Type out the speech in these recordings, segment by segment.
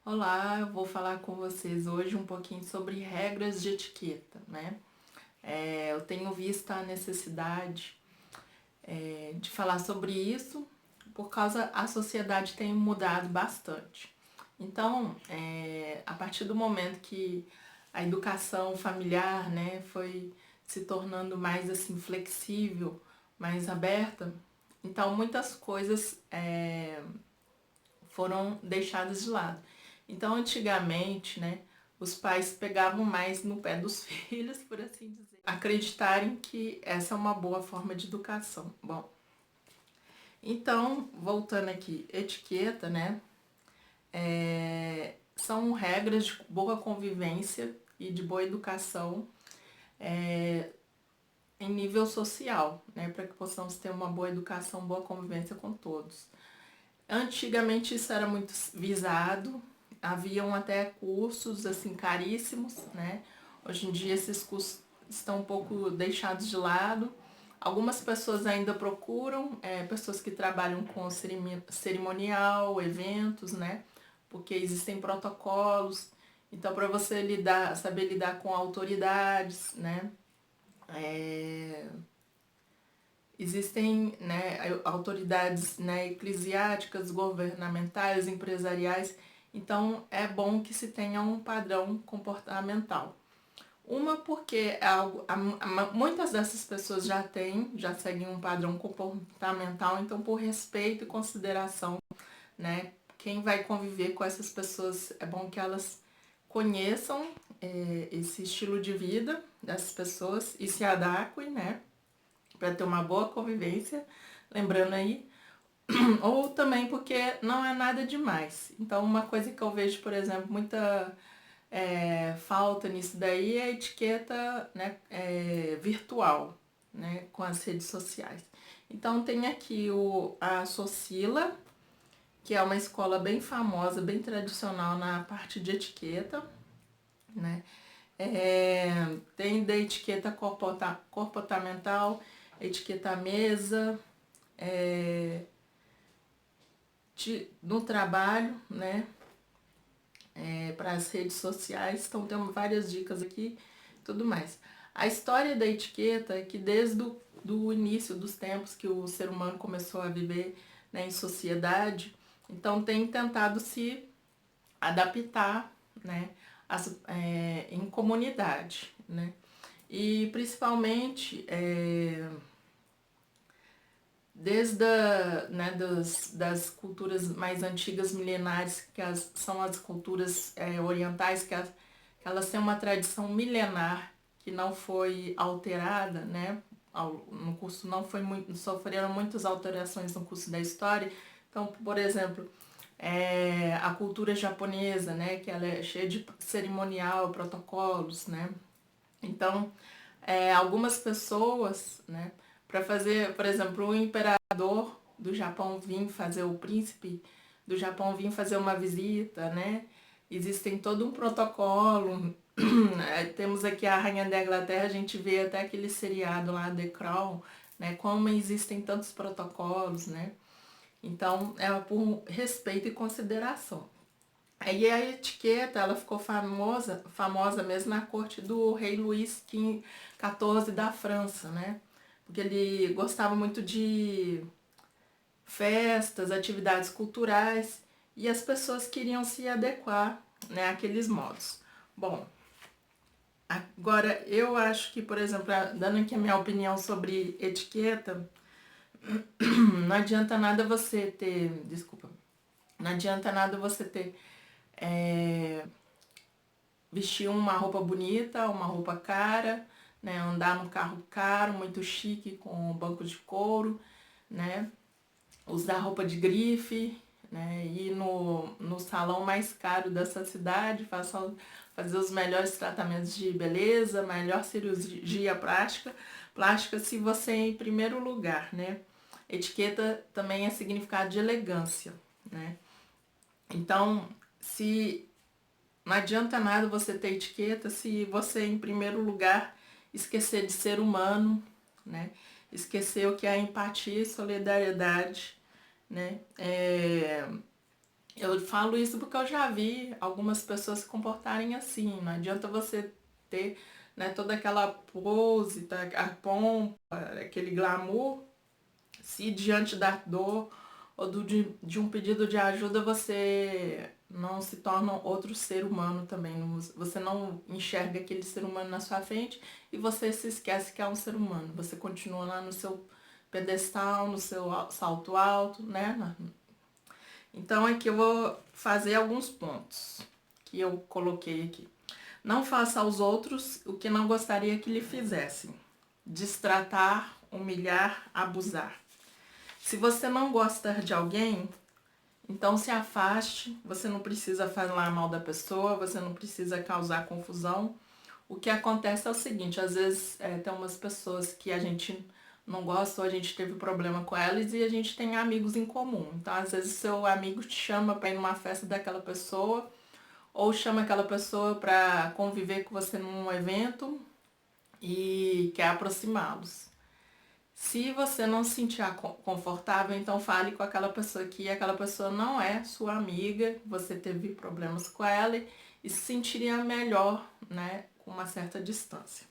Olá, eu vou falar com vocês hoje um pouquinho sobre regras de etiqueta, né? Eu tenho visto a necessidade de falar sobre isso por causa a sociedade tem mudado bastante. Então, a partir do momento que a educação familiar, né, foi se tornando mais assim flexível, mais aberta, então muitas coisas foram deixadas de lado. Então, antigamente, né, os pais pegavam mais no pé dos filhos, por assim dizer, acreditarem que essa é uma boa forma de educação. Bom, então, voltando aqui, etiqueta, né, são regras de boa convivência e de boa educação em nível social, né, para que possamos ter uma boa educação, boa convivência com todos. Antigamente isso era muito visado, haviam até cursos assim caríssimos, né? Hoje em dia esses cursos estão um pouco deixados de lado. Algumas pessoas ainda procuram, pessoas que trabalham com cerimonial, eventos, né? Porque existem protocolos. Então, para você lidar, saber lidar com autoridades, né? Existem, né, autoridades, né, eclesiásticas, governamentais, empresariais, então é bom que se tenha um padrão comportamental. Uma porque muitas dessas pessoas já seguem um padrão comportamental, então por respeito e consideração, né, quem vai conviver com essas pessoas é bom que elas conheçam esse estilo de vida dessas pessoas e se adequem, né, para ter uma boa convivência, lembrando aí, ou também porque não é nada demais. Então, uma coisa que eu vejo, por exemplo, muita falta nisso daí é a etiqueta, né, virtual, né, com as redes sociais. Então, tem aqui a Socila, que é uma escola bem famosa, bem tradicional na parte de etiqueta, né? Tem da etiqueta comportamental, etiqueta mesa, no trabalho, né? Para as redes sociais, então temos várias dicas aqui, tudo mais. A história da etiqueta é que desde do início dos tempos que o ser humano começou a viver, né, em sociedade, então tem tentado se adaptar, né, em comunidade, né? E principalmente desde né, das culturas mais antigas, milenares, são as culturas orientais, que elas têm uma tradição milenar que não foi alterada, né? No curso não foi muito, sofreram muitas alterações no curso da história. Então, por exemplo, a cultura japonesa, né? Que ela é cheia de cerimonial, protocolos, né? Então, algumas pessoas, né? Para fazer, por exemplo, o imperador do Japão vir fazer, o príncipe do Japão vir fazer uma visita, né? Existem todo um protocolo. Temos aqui a Rainha da Inglaterra, a gente vê até aquele seriado lá, The Crown, né? Como existem tantos protocolos, né? Então, é por respeito e consideração. Aí a etiqueta, ela ficou famosa mesmo na corte do rei Luís XIV da França, né? Porque ele gostava muito de festas, atividades culturais e as pessoas queriam se adequar, né, àqueles modos. Bom, agora eu acho que, por exemplo, dando aqui a minha opinião sobre etiqueta, não adianta nada você ter, desculpa, não adianta nada você ter vestir uma roupa bonita, uma roupa cara, né? Andar num carro caro, muito chique, com banco de couro, né? Usar roupa de grife, né? Ir no salão mais caro dessa cidade, fazer os melhores tratamentos de beleza, melhor cirurgia plástica se você é em primeiro lugar, né? Etiqueta também é significado de elegância, né? Então, se não adianta nada você ter etiqueta se você, em primeiro lugar, esquecer de ser humano, né? Esquecer o que é empatia e solidariedade, né? Eu falo isso porque eu já vi algumas pessoas se comportarem assim. Não adianta você ter, né, toda aquela pose, tá, a pompa, aquele glamour, se diante da dor ou de um pedido de ajuda você não se torna outro ser humano também. Você não enxerga aquele ser humano na sua frente e você se esquece que é um ser humano. Você continua lá no seu pedestal, no seu salto alto, né? Então aqui eu vou fazer alguns pontos que eu coloquei aqui. Não faça aos outros o que não gostaria que lhe fizessem. Destratar, humilhar, abusar. Se você não gosta de alguém, então se afaste. Você não precisa falar mal da pessoa, você não precisa causar confusão. O que acontece é o seguinte, às vezes tem umas pessoas que a gente não gosta ou a gente teve problema com elas e a gente tem amigos em comum. Então, às vezes, seu amigo te chama para ir numa festa daquela pessoa ou chama aquela pessoa para conviver com você num evento e quer aproximá-los. Se você não se sentir confortável, então fale com aquela pessoa que aquela pessoa não é sua amiga, você teve problemas com ela e se sentiria melhor, né, com uma certa distância.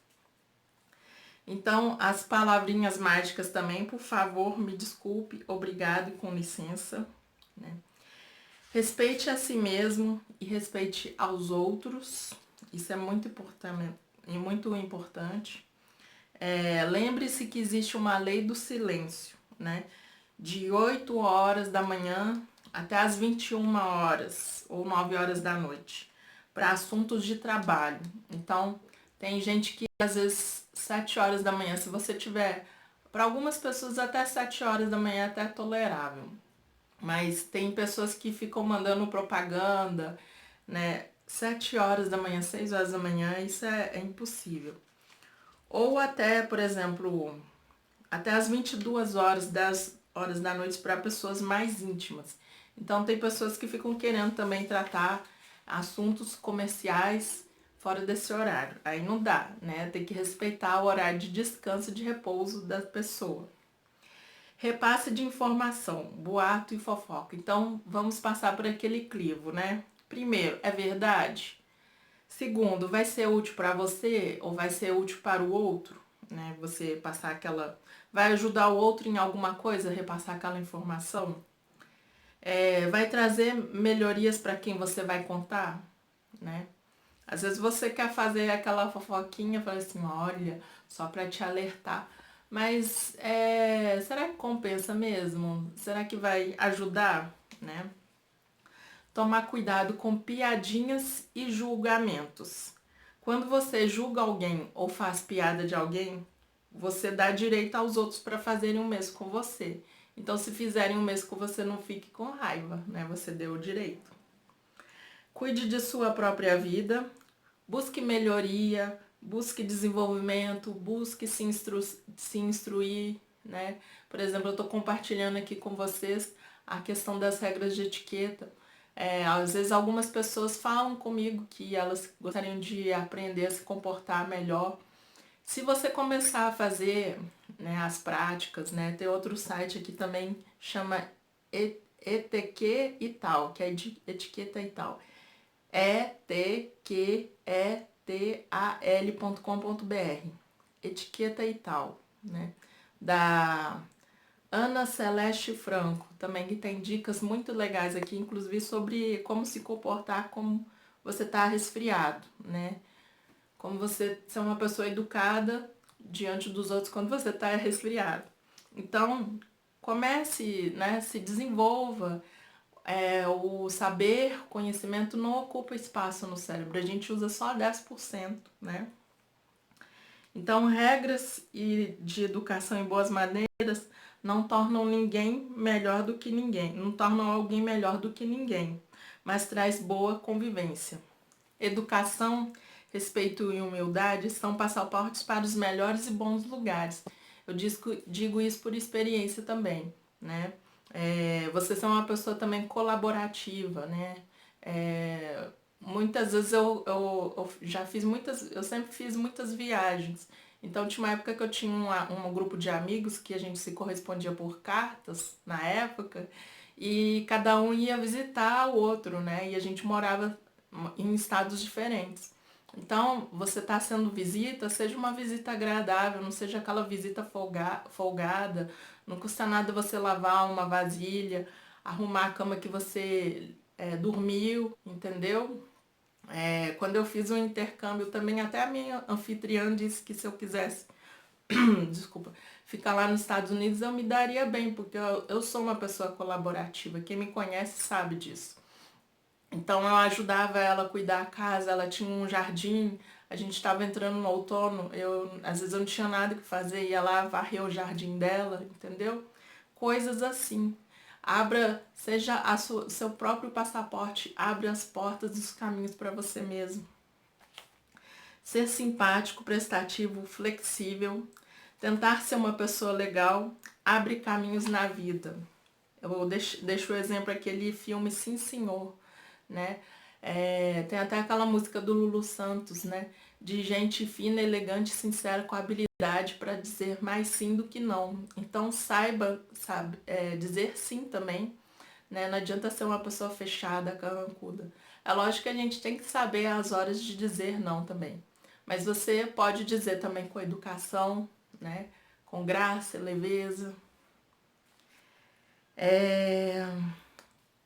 Então, as palavrinhas mágicas também, por favor, me desculpe, obrigado e com licença, né? Respeite a si mesmo e respeite aos outros, isso é muito importante, muito importante. Lembre-se que existe uma lei do silêncio, né? De 8 horas da manhã até as 21 horas ou 9 horas da noite, para assuntos de trabalho. Então, tem gente que às vezes 7 horas da manhã, se você tiver, para algumas pessoas até 7 horas da manhã é até tolerável. Mas tem pessoas que ficam mandando propaganda, né? 7 horas da manhã, 6 horas da manhã, isso é impossível. Ou até, por exemplo, até as 22 horas, 10 horas da noite para pessoas mais íntimas. Então tem pessoas que ficam querendo também tratar assuntos comerciais fora desse horário. Aí não dá, né? Tem que respeitar o horário de descanso e de repouso da pessoa. Repasse de informação, boato e fofoca. Então vamos passar por aquele crivo, né? Primeiro, é verdade? Segundo, vai ser útil para você ou vai ser útil para o outro, né? Você passar aquela, vai ajudar o outro em alguma coisa, repassar aquela informação? Vai trazer melhorias para quem você vai contar, né? Às vezes você quer fazer aquela fofoquinha, fala assim, olha, só para te alertar. Mas será que compensa mesmo? Será que vai ajudar, né? Tomar cuidado com piadinhas e julgamentos. Quando você julga alguém ou faz piada de alguém, você dá direito aos outros para fazerem o mesmo com você. Então, se fizerem o mesmo com você, não fique com raiva, né? Você deu o direito. Cuide de sua própria vida, busque melhoria, busque desenvolvimento, busque se instruir, né? Por exemplo, eu estou compartilhando aqui com vocês a questão das regras de etiqueta. Às vezes algumas pessoas falam comigo que elas gostariam de aprender a se comportar melhor. Se você começar a fazer, né, as práticas, né, tem outro site aqui também, chama ETQ e tal, que é de etiqueta e tal. etqetal.com.br, etiqueta e tal, né? Da Ana Celeste Franco, também que tem dicas muito legais aqui, inclusive sobre como se comportar como você está resfriado, né? Como você ser uma pessoa educada diante dos outros quando você está resfriado. Então, comece, né? Se desenvolva. O saber, conhecimento não ocupa espaço no cérebro, a gente usa só 10%, né? Então, regras de educação e boas maneiras não tornam ninguém melhor do que ninguém, não tornam alguém melhor do que ninguém, mas traz boa convivência. Educação, respeito e humildade são passaportes para os melhores e bons lugares. Eu digo isso por experiência também, né? Você ser uma pessoa também colaborativa, né? Muitas vezes eu já fiz eu sempre fiz muitas viagens. Então tinha uma época que eu tinha um grupo de amigos que a gente se correspondia por cartas na época. e cada um ia visitar o outro, né? E a gente morava em estados diferentes. Então, você está sendo visita, seja uma visita agradável, não seja aquela visita folgada. Não custa nada você lavar uma vasilha, arrumar a cama que você dormiu, entendeu? Quando eu fiz o intercâmbio também, até a minha anfitriã disse que se eu quisesse, desculpa, ficar lá nos Estados Unidos eu me daria bem, porque eu sou uma pessoa colaborativa. Quem me conhece sabe disso. Então eu ajudava ela a cuidar da casa, ela tinha um jardim, a gente estava entrando no outono, às vezes eu não tinha nada que fazer, ia lá varrer o jardim dela, entendeu? Coisas assim. Abra, seja seu próprio passaporte, abre as portas dos caminhos para você mesmo. Ser simpático, prestativo, flexível, tentar ser uma pessoa legal, abre caminhos na vida. Eu deixo o exemplo aquele filme Sim Senhor, né? Tem até aquela música do Lulu Santos, né? De gente fina, elegante, sincera, com habilidade para dizer mais sim do que não. Então saiba, sabe, dizer sim também, né? Não adianta ser uma pessoa fechada, carrancuda. É lógico que a gente tem que saber as horas de dizer não também. Mas você pode dizer também com educação, né? Com graça, leveza.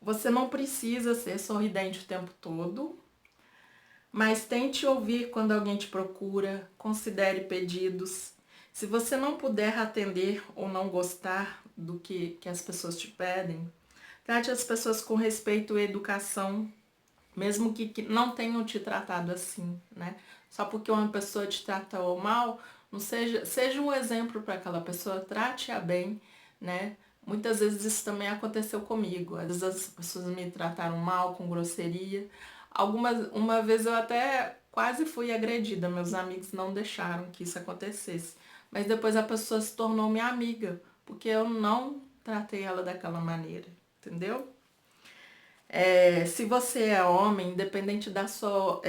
Você não precisa ser sorridente o tempo todo, mas tente ouvir quando alguém te procura, considere pedidos. Se você não puder atender ou não gostar do que as pessoas te pedem, trate as pessoas com respeito e educação, mesmo que não tenham te tratado assim, né? Só porque uma pessoa te tratou mal, não seja um exemplo para aquela pessoa, trate-a bem, né? Muitas vezes isso também aconteceu comigo. Às vezes as pessoas me trataram mal, com grosseria. Uma vez eu até quase fui agredida, meus amigos não deixaram que isso acontecesse. Mas depois a pessoa se tornou minha amiga, porque eu não tratei ela daquela maneira, entendeu? Se você é homem, independente da sua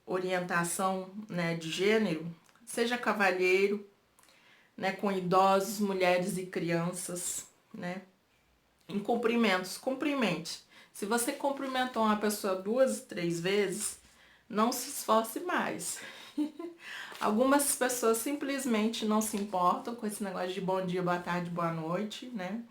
orientação, né, de gênero, seja cavalheiro, né, com idosos, mulheres e crianças, né? Em cumprimentos, cumprimente. Se você cumprimentou uma pessoa 2, 3 vezes, não se esforce mais. Algumas pessoas simplesmente não se importam com esse negócio de bom dia, boa tarde, boa noite, né?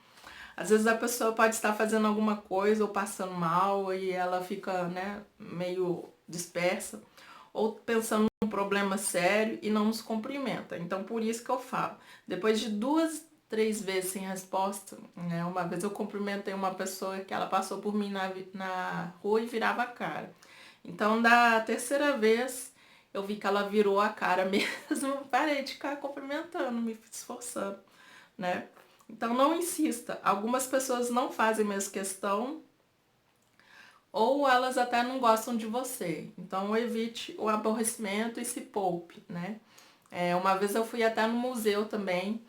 Às vezes a pessoa pode estar fazendo alguma coisa ou passando mal e ela fica, né, meio dispersa ou pensando num problema sério e não nos cumprimenta. Então, por isso que eu falo, depois de 2, 3 vezes sem resposta, né, uma vez eu cumprimentei uma pessoa que ela passou por mim na rua e virava a cara. Então, da terceira vez, eu vi que ela virou a cara mesmo, parei de ficar cumprimentando, me esforçando, né? Então não insista. Algumas pessoas não fazem mesmo questão ou elas até não gostam de você. Então evite o aborrecimento e se poupe, né? Uma vez eu fui até no museu também,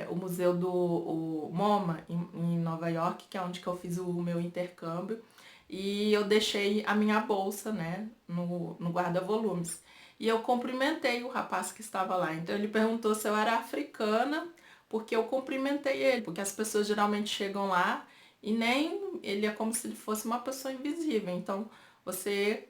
o museu do MoMA em Nova York, que é onde que eu fiz o meu intercâmbio, e eu deixei a minha bolsa, né, no guarda-volumes. E eu cumprimentei o rapaz que estava lá. Então ele perguntou se eu era africana, porque eu cumprimentei ele, porque as pessoas geralmente chegam lá e nem ele é como se ele fosse uma pessoa invisível. Então você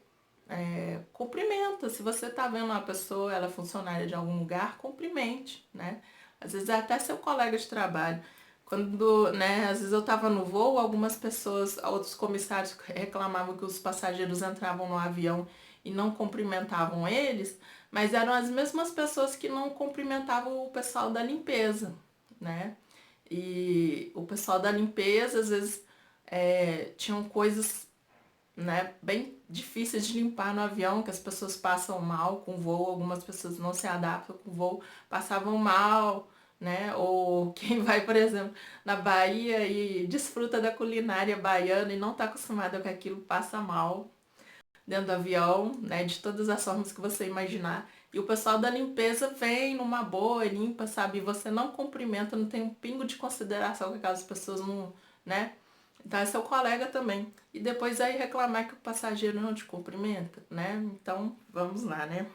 cumprimenta. Se você tá vendo uma pessoa, ela é funcionária de algum lugar, cumprimente, né? Às vezes é até seu colega de trabalho. Quando, né, às vezes eu tava no voo, algumas pessoas, outros comissários reclamavam que os passageiros entravam no avião e não cumprimentavam eles, mas eram as mesmas pessoas que não cumprimentavam o pessoal da limpeza, né? E o pessoal da limpeza, às vezes, tinham coisas, né, bem difíceis de limpar no avião, que as pessoas passam mal com o voo, algumas pessoas não se adaptam com o voo, passavam mal, né? Ou quem vai, por exemplo, na Bahia e desfruta da culinária baiana e não está acostumado com aquilo, passa mal dentro do avião, né? De todas as formas que você imaginar. E o pessoal da limpeza vem numa boa, limpa, sabe? E você não cumprimenta, não tem um pingo de consideração com aquelas pessoas, não, né? Então é seu colega também. E depois aí reclamar que o passageiro não te cumprimenta, né? Então, vamos lá, né?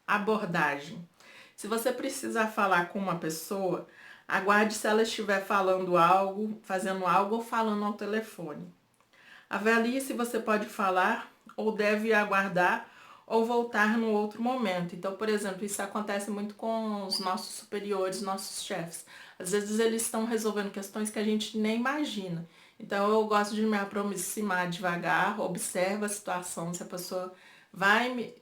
Abordagem. Se você precisar falar com uma pessoa, Aguarde se ela estiver falando algo, fazendo algo ou falando ao telefone. Avalie se você pode falar ou deve aguardar ou voltar no outro momento. Então, por exemplo, isso acontece muito com os nossos superiores, nossos chefes. Às vezes eles estão resolvendo questões que a gente nem imagina. Então, eu gosto de me aproximar devagar, observa a situação, se a pessoa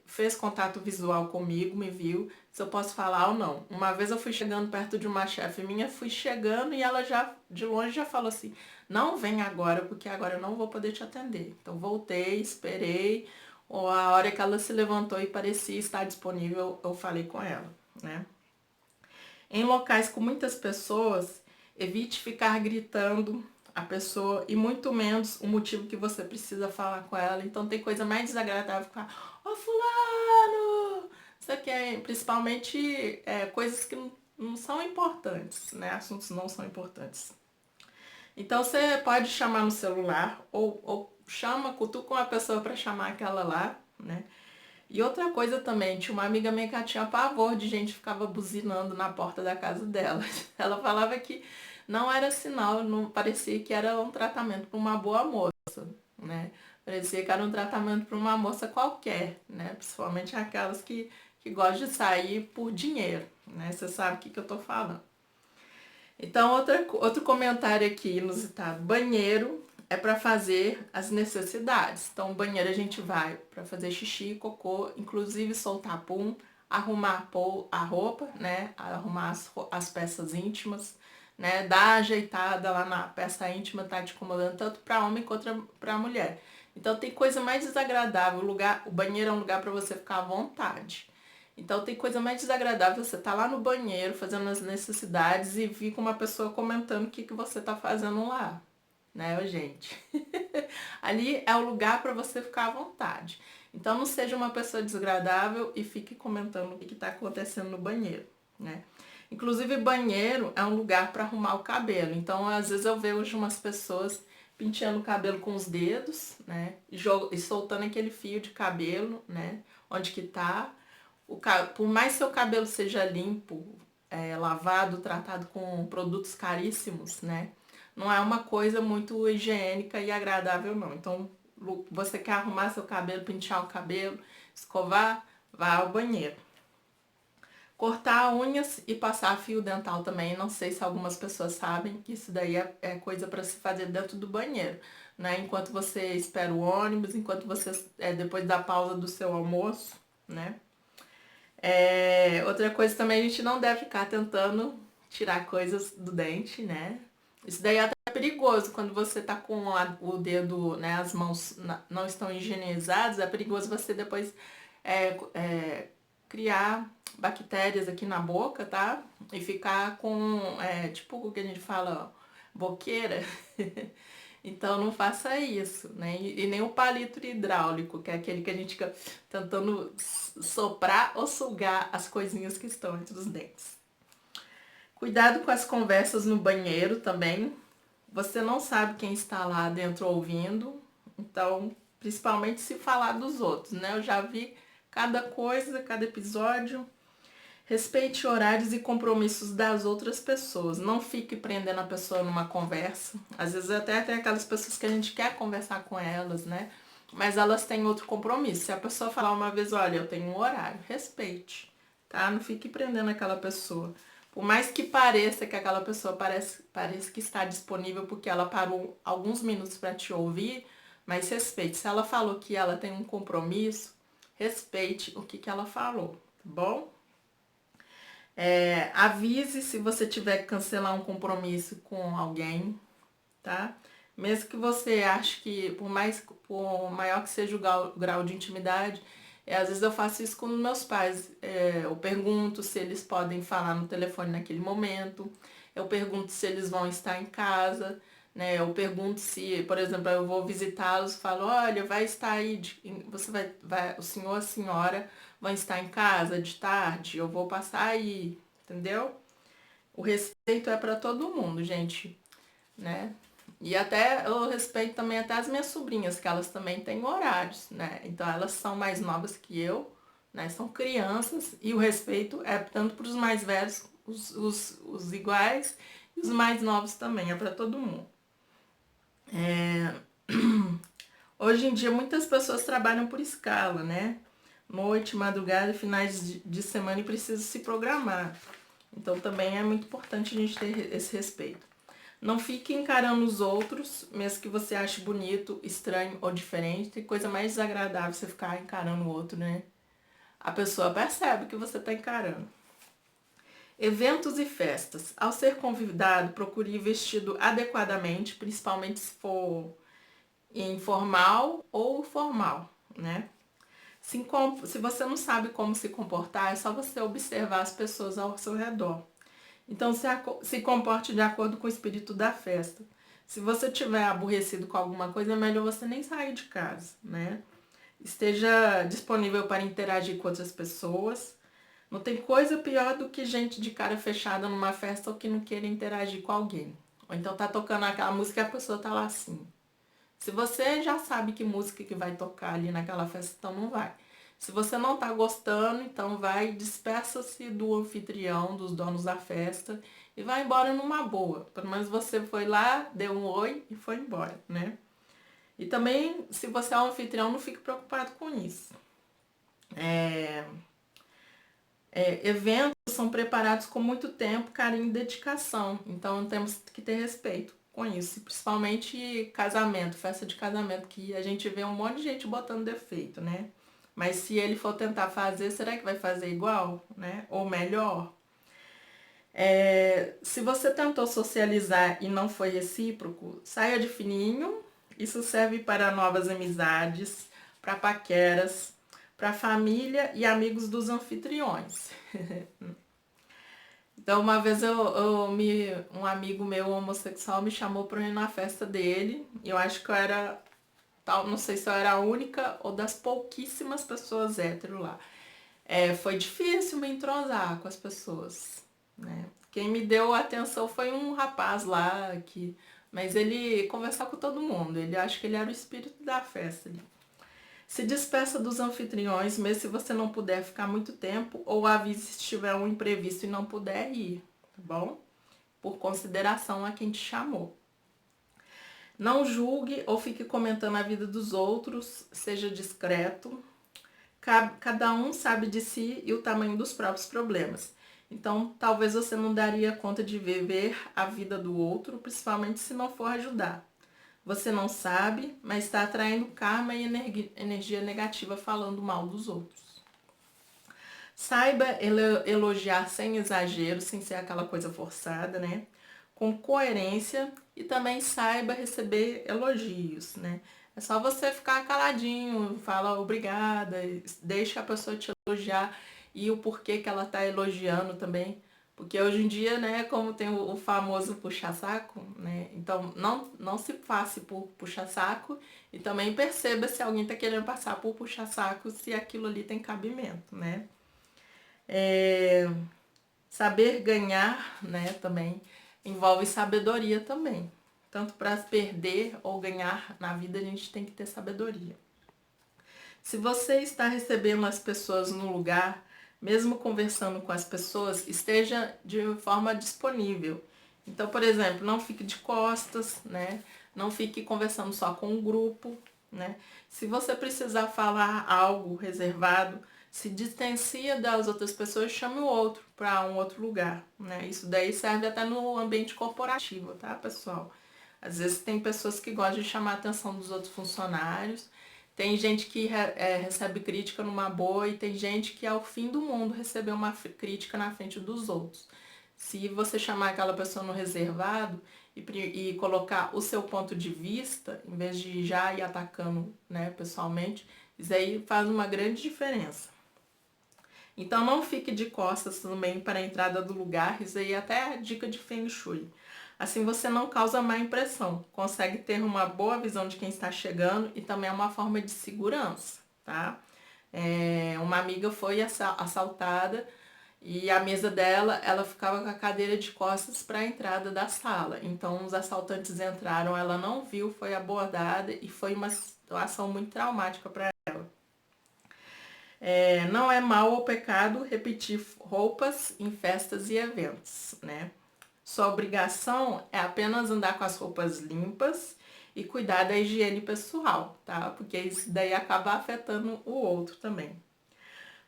fez contato visual comigo, me viu, se eu posso falar ou não. Uma vez eu fui chegando perto de uma chefe minha, fui chegando e ela já, de longe, já falou assim: não vem agora, porque agora eu não vou poder te atender. Então, voltei, esperei, ou a hora que ela se levantou e parecia estar disponível, eu falei com ela, né? Em locais com muitas pessoas, evite ficar gritando a pessoa e muito menos o motivo que você precisa falar com ela. Então tem coisa mais desagradável que falar: ô fulano! Isso aqui é principalmente coisas que não são importantes, né? Assuntos não são importantes. Então você pode chamar no celular ou cutuca uma pessoa para chamar aquela lá, né? E outra coisa também, tinha uma amiga minha que tinha pavor de gente que ficava buzinando na porta da casa dela. Ela falava que não era sinal, não parecia que era um tratamento para uma boa moça, né? Parecia que era um tratamento para uma moça qualquer, né? Principalmente aquelas que gostam de sair por dinheiro, né? Você sabe o que eu tô falando. Então, outro comentário aqui inusitado. Banheiro é para fazer as necessidades. Então, banheiro a gente vai para fazer xixi, cocô, inclusive soltar pum, arrumar a roupa, né? Arrumar as peças íntimas, né? Dar ajeitada lá na peça íntima, tá te incomodando tanto para homem quanto para mulher. Então, tem coisa mais desagradável. O banheiro é um lugar para você ficar à vontade. Então tem coisa mais desagradável você tá lá no banheiro fazendo as necessidades e vir com uma pessoa comentando o que você tá fazendo lá, né, gente? Ali é o lugar para você ficar à vontade. Então não seja uma pessoa desagradável e fique comentando o que tá acontecendo no banheiro, né? Inclusive banheiro é um lugar para arrumar o cabelo. Então às vezes eu vejo umas pessoas penteando o cabelo com os dedos, né? E soltando aquele fio de cabelo, né? Onde que tá. Por mais seu cabelo seja limpo, lavado, tratado com produtos caríssimos, né? Não é uma coisa muito higiênica e agradável, não. Então, você quer arrumar seu cabelo, pentear o cabelo, escovar, vá ao banheiro. Cortar unhas e passar fio dental também. Não sei se algumas pessoas sabem que isso daí é coisa para se fazer dentro do banheiro, né? Enquanto você espera o ônibus, enquanto você, depois da pausa do seu almoço, né? Outra coisa também, a gente não deve ficar tentando tirar coisas do dente, né? Isso daí é até perigoso, quando você tá com o dedo, né, as mãos não estão higienizadas, é perigoso você depois criar bactérias aqui na boca, tá? E ficar com, tipo o que a gente fala, boqueira. Então não faça isso, né? E nem o palito hidráulico, que é aquele que a gente fica tentando soprar ou sugar as coisinhas que estão entre os dentes. Cuidado com as conversas no banheiro também. Você não sabe quem está lá dentro ouvindo, então, principalmente se falar dos outros, né? Eu já vi cada coisa, cada episódio. Respeite horários e compromissos das outras pessoas. Não fique prendendo a pessoa numa conversa. Às vezes até tem aquelas pessoas que a gente quer conversar com elas, né? Mas elas têm outro compromisso. Se a pessoa falar uma vez: olha, eu tenho um horário, respeite, tá? Não fique prendendo aquela pessoa. Por mais que pareça que aquela pessoa parece que está disponível porque ela parou alguns minutos para te ouvir, mas respeite. Se ela falou que ela tem um compromisso, respeite o que ela falou, tá bom? Avise se você tiver que cancelar um compromisso com alguém, tá? Mesmo que você ache que, por maior que seja o grau de intimidade, às vezes eu faço isso com meus pais. Eu pergunto se eles podem falar no telefone naquele momento, eu pergunto se eles vão estar em casa, né? Eu pergunto se, por exemplo, eu vou visitá-los, falo: olha, vai estar aí, você o senhor, a senhora vão estar em casa de tarde, eu vou passar aí, entendeu? O respeito é para todo mundo, gente, né? E até eu respeito também até as minhas sobrinhas, que elas também têm horários, né? Então elas são mais novas que eu, né? São crianças e o respeito é tanto para os mais velhos Os iguais e os mais novos também, é para todo mundo. Hoje em dia muitas pessoas trabalham por escala, né? Noite, madrugada, finais de semana e precisa se programar. Então também é muito importante a gente ter esse respeito. Não fique encarando os outros, mesmo que você ache bonito, estranho ou diferente. Tem coisa mais desagradável você ficar encarando o outro, né? A pessoa percebe que você está encarando. Eventos e festas. Ao ser convidado, procure ir vestido adequadamente, principalmente se for informal ou formal, né? Se você não sabe como se comportar, é só você observar as pessoas ao seu redor. Então, se comporte de acordo com o espírito da festa. Se você estiver aborrecido com alguma coisa, é melhor você nem sair de casa, né? Esteja disponível para interagir com outras pessoas. Não tem coisa pior do que gente de cara fechada numa festa ou que não queira interagir com alguém. Ou então tá tocando aquela música e a pessoa tá lá assim. Se você já sabe que música que vai tocar ali naquela festa, então não vai. Se você não tá gostando, então vai, despeça-se do anfitrião, dos donos da festa e vai embora numa boa. Pelo menos você foi lá, deu um oi e foi embora, né? E também, se você é um anfitrião, não fique preocupado com isso. Eventos são preparados com muito tempo, carinho e dedicação. Então temos que ter respeito com isso. Principalmente casamento, festa de casamento, que a gente vê um monte de gente botando defeito, né? Mas se ele for tentar fazer, será que vai fazer igual, né? Ou melhor? Se você tentou socializar e não foi recíproco, saia de fininho. Isso serve para novas amizades, para paqueras, para família e amigos dos anfitriões. Então, uma vez um amigo meu homossexual me chamou para ir na festa dele. E eu acho que eu era, não sei se eu era a única ou das pouquíssimas pessoas hétero lá. Foi difícil me entrosar com as pessoas, né? Quem me deu atenção foi um rapaz lá, mas ele conversava com todo mundo. Ele acha que ele era o espírito da festa ali. Se despeça dos anfitriões, mesmo se você não puder ficar muito tempo, ou avise se tiver um imprevisto e não puder ir, tá bom? Por consideração a quem te chamou. Não julgue ou fique comentando a vida dos outros, seja discreto. Cada um sabe de si e o tamanho dos próprios problemas. Então, talvez você não daria conta de viver a vida do outro, principalmente se não for ajudar. Você não sabe, mas está atraindo karma e energia negativa falando mal dos outros. Saiba elogiar sem exagero, sem ser aquela coisa forçada, né? Com coerência e também saiba receber elogios, né? É só você ficar caladinho, fala obrigada, deixa a pessoa te elogiar e o porquê que ela tá elogiando também. Porque hoje em dia, né, como tem o famoso puxa-saco, né? Então não se passe por puxa-saco e também perceba se alguém tá querendo passar por puxa-saco, se aquilo ali tem cabimento, né? Saber ganhar, né, também envolve sabedoria também. Tanto para perder ou ganhar na vida, a gente tem que ter sabedoria. Se você está recebendo as pessoas no lugar, mesmo conversando com as pessoas, esteja de forma disponível. Então, por exemplo, não fique de costas, né? Não fique conversando só com um grupo, né? Se você precisar falar algo reservado, se distancia das outras pessoas, chame o outro para um outro lugar, né? Isso daí serve até no ambiente corporativo, tá, pessoal? Às vezes tem pessoas que gostam de chamar a atenção dos outros funcionários, tem gente que recebe crítica numa boa e tem gente que é o fim do mundo receber uma crítica na frente dos outros. Se você chamar aquela pessoa no reservado e colocar o seu ponto de vista, em vez de já ir atacando, né, pessoalmente, isso aí faz uma grande diferença. Então não fique de costas também para a entrada do lugar, isso aí até é dica de Feng Shui. Assim você não causa má impressão, consegue ter uma boa visão de quem está chegando e também é uma forma de segurança, tá? Uma amiga foi assaltada e a mesa dela, ela ficava com a cadeira de costas para a entrada da sala. Então os assaltantes entraram, ela não viu, foi abordada e foi uma situação muito traumática para ela. Não é mal ou pecado repetir roupas em festas e eventos, né? Sua obrigação é apenas andar com as roupas limpas e cuidar da higiene pessoal, tá? Porque isso daí acaba afetando o outro também.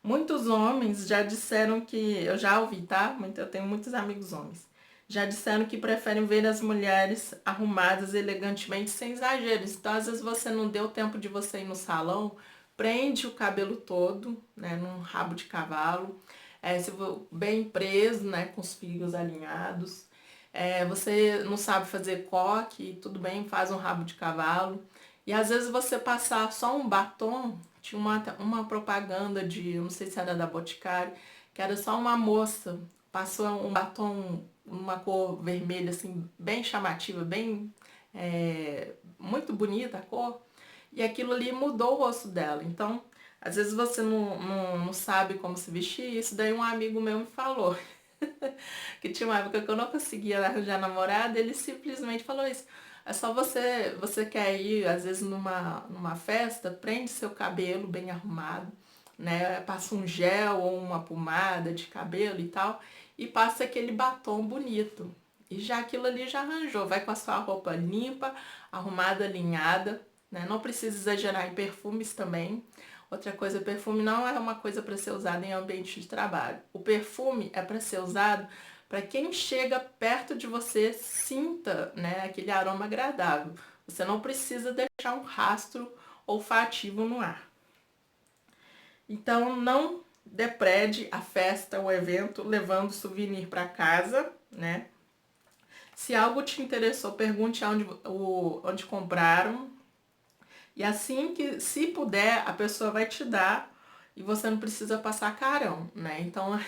Muitos homens já disseram que, eu já ouvi, tá? Eu tenho muitos amigos homens. Já disseram que preferem ver as mulheres arrumadas elegantemente sem exageros. Então, às vezes você não deu tempo de você ir no salão, prende o cabelo todo, né, num rabo de cavalo, bem preso, né, com os fios alinhados. Você não sabe fazer coque, tudo bem, faz um rabo de cavalo. E às vezes você passar só um batom, tinha uma propaganda de, eu não sei se era da Boticário, que era só uma moça, passou um batom, uma cor vermelha, assim, bem chamativa, muito bonita a cor, e aquilo ali mudou o rosto dela. Então, às vezes você não sabe como se vestir, isso daí um amigo meu me falou. Que tinha uma época que eu não conseguia arranjar namorada, ele simplesmente falou isso. É só você quer ir, às vezes, numa festa, prende seu cabelo bem arrumado, né? Passa um gel ou uma pomada de cabelo e tal, e passa aquele batom bonito. E já aquilo ali já arranjou. Vai com a sua roupa limpa, arrumada, alinhada, né? Não precisa exagerar em perfumes também. Outra coisa, perfume não é uma coisa para ser usada em ambiente de trabalho. O perfume é para ser usado para quem chega perto de você sinta, né, aquele aroma agradável. Você não precisa deixar um rastro olfativo no ar. Então, não deprede a festa, o evento, levando souvenir para casa, né? Se algo te interessou, pergunte onde compraram. E assim que, se puder, a pessoa vai te dar e você não precisa passar carão, né? Então,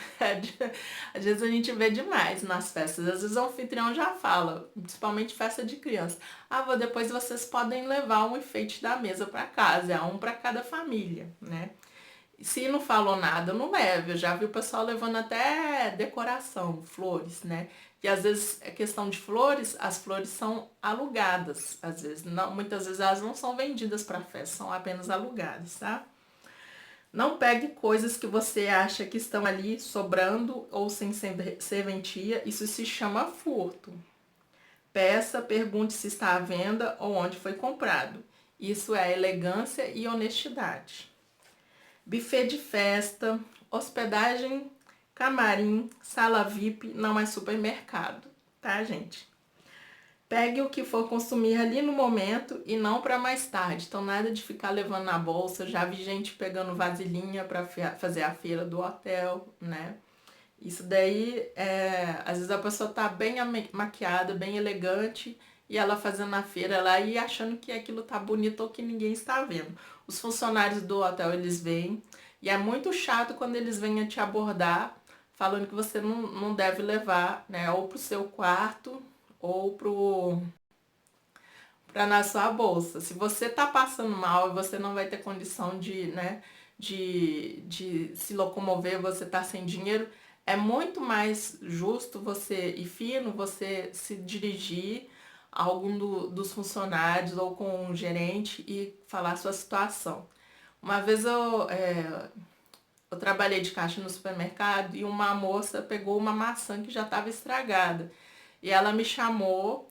às vezes a gente vê demais nas festas. Às vezes o anfitrião já fala, principalmente festa de criança. Depois vocês podem levar um enfeite da mesa para casa, é um para cada família, né? Se não falou nada, não leve. Eu já vi o pessoal levando até decoração, flores, né? E às vezes é questão de flores, as flores são alugadas. Às vezes, não, muitas vezes elas não são vendidas para festa, são apenas alugadas, tá? Não pegue coisas que você acha que estão ali sobrando ou sem serventia. Isso se chama furto. Peça, pergunte se está à venda ou onde foi comprado. Isso é elegância e honestidade. Buffet de festa, hospedagem, camarim, sala VIP não é supermercado, tá, gente? Pegue o que for consumir ali no momento e não para mais tarde. Então, nada de ficar levando na bolsa. Já vi gente pegando vasilhinha para fazer a feira do hotel, né? Isso daí, às vezes a pessoa tá bem maquiada, bem elegante, e ela fazendo a feira lá e achando que aquilo tá bonito ou que ninguém está vendo. Os funcionários do hotel, eles vêm, e é muito chato quando eles vêm te abordar, falando que você não deve levar, né, ou pro seu quarto, ou pra na sua bolsa. Se você tá passando mal e você não vai ter condição de, né, de se locomover, você tá sem dinheiro, é muito mais justo você e fino você se dirigir a algum dos funcionários ou com um gerente e falar a sua situação. Uma vez eu trabalhei de caixa no supermercado e uma moça pegou uma maçã que já estava estragada. E ela me chamou,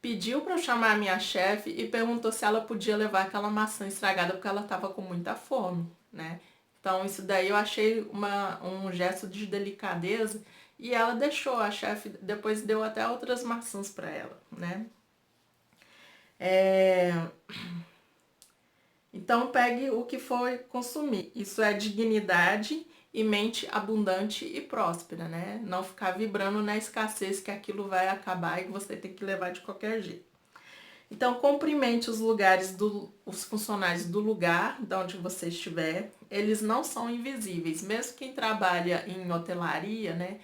pediu para eu chamar a minha chefe e perguntou se ela podia levar aquela maçã estragada porque ela estava com muita fome, né? Então isso daí eu achei um gesto de delicadeza e ela deixou, a chefe depois deu até outras maçãs para ela, né? Então pegue o que for consumir. Isso é dignidade e mente abundante e próspera, né? Não ficar vibrando na escassez que aquilo vai acabar e que você tem que levar de qualquer jeito. Então, cumprimente os funcionários do lugar de onde você estiver. Eles não são invisíveis. Mesmo quem trabalha em hotelaria, né?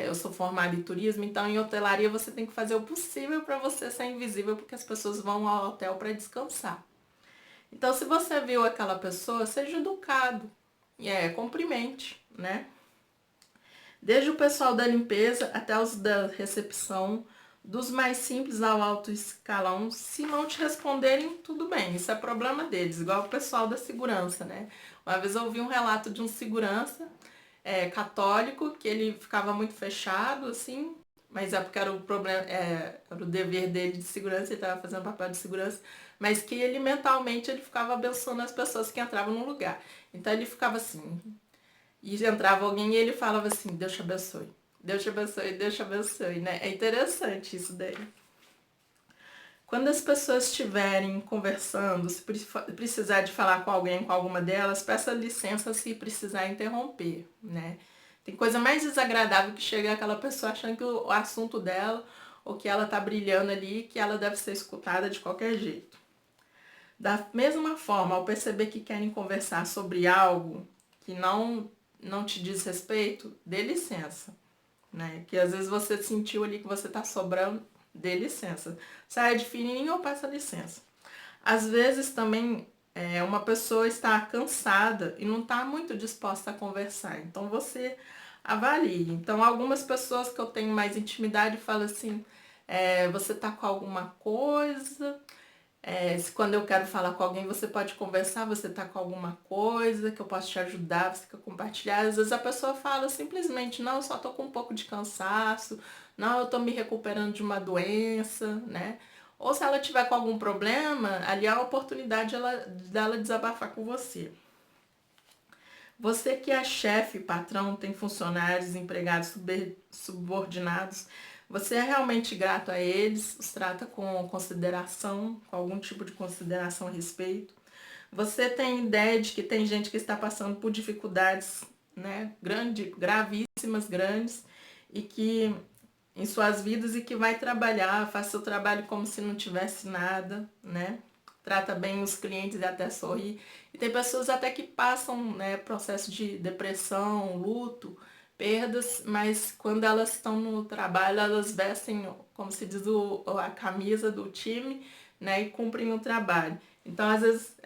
Eu sou formada em turismo, então em hotelaria você tem que fazer o possível para você ser invisível, porque as pessoas vão ao hotel para descansar. Então, se você viu aquela pessoa, seja educado. Cumprimente, né? Desde o pessoal da limpeza até os da recepção dos mais simples ao alto escalão. Se não te responderem, tudo bem, isso é problema deles, igual o pessoal da segurança, né? Uma vez eu ouvi um relato de um segurança católico, que ele ficava muito fechado, assim, mas é porque era o problema, era o dever dele de segurança, ele estava fazendo papel de segurança, mas que ele mentalmente ele ficava abençoando as pessoas que entravam no lugar. Então ele ficava assim, e entrava alguém e ele falava assim, Deus te abençoe. Deus te abençoe, Deus te abençoe, né? É interessante isso daí. Quando as pessoas estiverem conversando, se precisar de falar com alguém, com alguma delas, peça licença se precisar interromper, né? Tem coisa mais desagradável que chegar aquela pessoa achando que o assunto dela, ou que ela tá brilhando ali, que ela deve ser escutada de qualquer jeito. Da mesma forma, ao perceber que querem conversar sobre algo que não te diz respeito, dê licença, né? Que às vezes você sentiu ali que você tá sobrando, dê licença. Saia de fininho ou peça licença. Às vezes também uma pessoa está cansada e não está muito disposta a conversar. Então você avalie. Então algumas pessoas que eu tenho mais intimidade falam assim, você tá com alguma coisa? Se quando eu quero falar com alguém, você pode conversar, você tá com alguma coisa que eu posso te ajudar, você quer compartilhar. Às vezes a pessoa fala simplesmente, não, eu só tô com um pouco de cansaço, não, eu tô me recuperando de uma doença, né? Ou se ela tiver com algum problema, ali é a oportunidade dela desabafar com você. Você que é chefe, patrão, tem funcionários, empregados, subordinados, você é realmente grato a eles, os trata com consideração, com algum tipo de consideração e respeito. Você tem ideia de que tem gente que está passando por dificuldades, né, gravíssimas, grandes, e que em suas vidas e que vai trabalhar, faz seu trabalho como se não tivesse nada, né? Trata bem os clientes e até sorri. E tem pessoas até que passam, né, processo de depressão, luto, perdas, mas quando elas estão no trabalho, elas vestem, como se diz, a camisa do time, né, e cumprem o trabalho. Então, às vezes,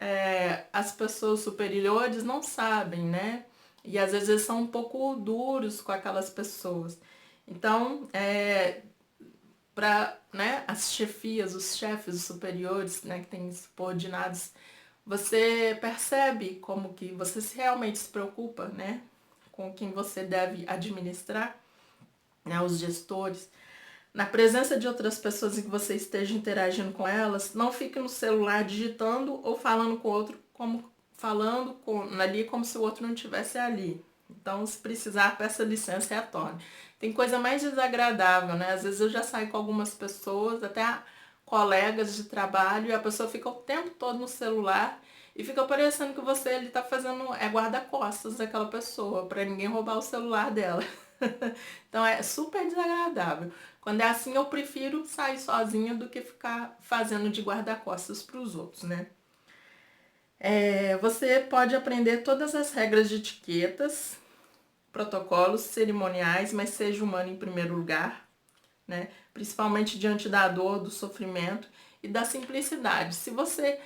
as pessoas superiores não sabem, né? E às vezes eles são um pouco duros com aquelas pessoas. Então, para, né, as chefias, os chefes, os superiores, né, que têm subordinados, você percebe como que você realmente se preocupa, né, com quem você deve administrar, né, os gestores. Na presença de outras pessoas em que você esteja interagindo com elas, não fique no celular digitando ou falando com o outro, ali como se o outro não estivesse ali. Então, se precisar, peça licença e retorne. Tem coisa mais desagradável, né? Às vezes eu já saio com algumas pessoas, até colegas de trabalho, e a pessoa fica o tempo todo no celular e fica parecendo que você ele tá fazendo guarda-costas daquela pessoa, para ninguém roubar o celular dela. Então é super desagradável. Quando é assim, eu prefiro sair sozinha do que ficar fazendo de guarda-costas para os outros, né? Você pode aprender todas as regras de etiquetas, protocolos cerimoniais, mas seja humano em primeiro lugar, né? Principalmente diante da dor, do sofrimento e da simplicidade. Se você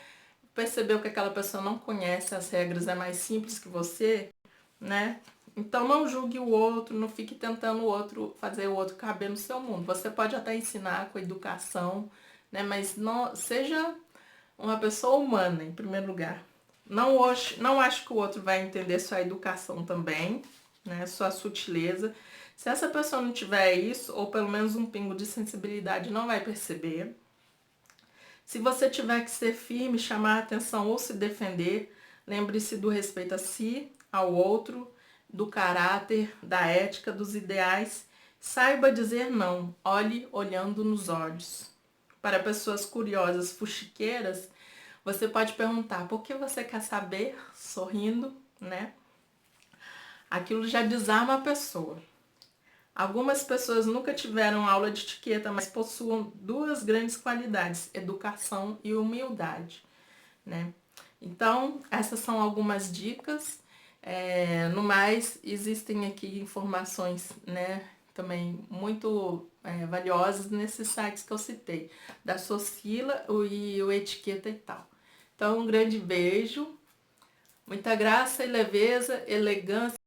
percebeu que aquela pessoa não conhece as regras, é mais simples que você, né? Então não julgue o outro, não fique tentando fazer o outro caber no seu mundo. Você pode até ensinar com educação, né? Mas não seja uma pessoa humana em primeiro lugar. Não acho que o outro vai entender sua educação também, né? Sua sutileza. Se essa pessoa não tiver isso, ou pelo menos um pingo de sensibilidade, não vai perceber. Se você tiver que ser firme, chamar a atenção ou se defender, lembre-se do respeito a si, ao outro, do caráter, da ética, dos ideais. Saiba dizer não, olhe olhando nos olhos. Para pessoas curiosas, fuxiqueiras, você pode perguntar, por que você quer saber? Sorrindo, né? Aquilo já desarma a pessoa. Algumas pessoas nunca tiveram aula de etiqueta, mas possuem duas grandes qualidades, educação e humildade, né? Então, essas são algumas dicas. No mais, existem aqui informações, né, também muito valiosas nesses sites que eu citei, da Socila e o Etiqueta e tal. Então, um grande beijo, muita graça e leveza, elegância